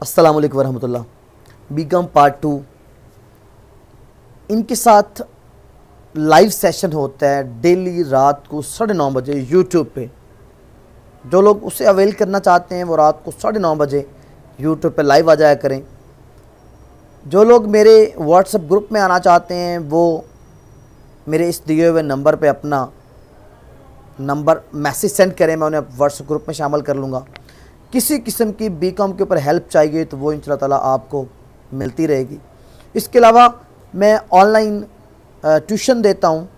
अस्सलाम वालेकुम वरहमतुल्लाह। BCom part 2 इनके साथ लाइव सेशन होता है डेली रात को 9:30 बजे यूट्यूब पे। जो लोग उसे अवेल करना चाहते हैं वो रात को 9:30 बजे यूट्यूब पे लाइव आ जाया करें। जो लोग मेरे व्हाट्सएप ग्रुप में आना चाहते हैं वो मेरे इस दिए हुए नंबर पे अपना नंबर मैसेज सेंड करें, मैं उन्हें व्हाट्सएप ग्रुप में शामिल कर लूँगा। किसी किस्म की बीकॉम के ऊपर हेल्प चाहिए तो वो इंशाल्लाह ताला आपको मिलती रहेगी। इसके अलावा मैं ऑनलाइन ट्यूशन देता हूँ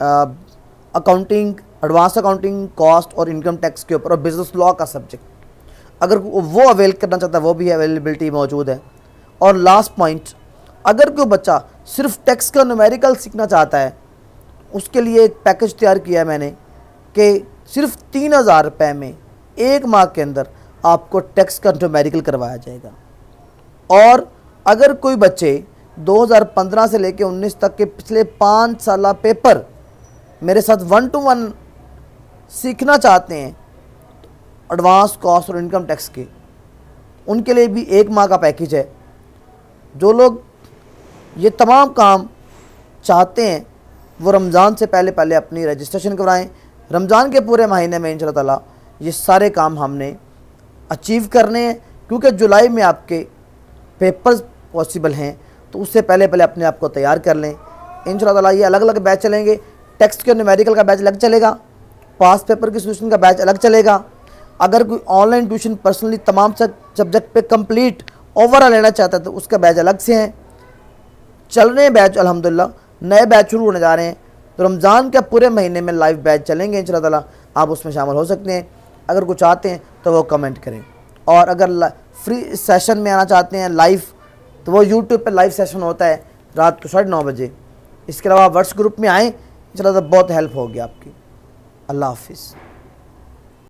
अकाउंटिंग, एडवांस अकाउंटिंग, कॉस्ट और इनकम टैक्स के ऊपर और बिज़नेस लॉ का सब्जेक्ट। अगर वो अवेल करना चाहता है वो भी अवेलेबिलिटी मौजूद है। और लास्ट पॉइंट, अगर कोई बच्चा सिर्फ टैक्स का न्यूमेरिकल सीखना चाहता है उसके लिए एक पैकेज तैयार किया है मैंने कि सिर्फ 3000 रुपये में 1 माह के अंदर आपको टैक्स का न्यूमेरिकल करवाया जाएगा। और अगर कोई बच्चे 2015 से लेकर 19 तक के पिछले 5 साल पेपर मेरे साथ 1 to 1 सीखना चाहते हैं एडवांस कॉस्ट और इनकम टैक्स के, उनके लिए भी 1 माह का पैकेज है। जो लोग ये तमाम काम चाहते हैं वो रमज़ान से पहले पहले अपनी रजिस्ट्रेशन करवाएं। रमज़ान के पूरे महीने में इंशाल्लाह ताला ये सारे काम हमने अचीव करने हैं, क्योंकि जुलाई में आपके पेपर्स पॉसिबल हैं, तो उससे पहले पहले अपने आप को तैयार कर लें। इंशाल्लाह ताला ये अलग अलग बैच चलेंगे। टेक्स्ट के न्यूमेरिकल का बैच अलग चलेगा, पास पेपर की सोल्यूशन का बैच अलग चलेगा। अगर कोई ऑनलाइन ट्यूशन पर्सनली तमाम सब्जेक्ट पे कंप्लीट ओवरऑल लेना चाहता है तो उसका बैच अलग से है। चल रहे हैं बैच, अल्हम्दुलिल्लाह नए बैच शुरू होने जा रहे हैं। तो रमज़ान के पूरे महीने में लाइव बैच चलेंगे इंशाल्लाह ताला, आप उसमें शामिल हो सकते हैं। अगर कुछ चाहते हैं तो वो कमेंट करें। और अगर फ्री सेशन में आना चाहते हैं लाइव, तो वो यूट्यूब पे लाइव सेशन होता है रात को 9:30 बजे। इसके अलावा व्हाट्सएप ग्रुप में आएँ, इंशाल्लाह बहुत हेल्प होगी आपकी। अल्लाह हाफिज़।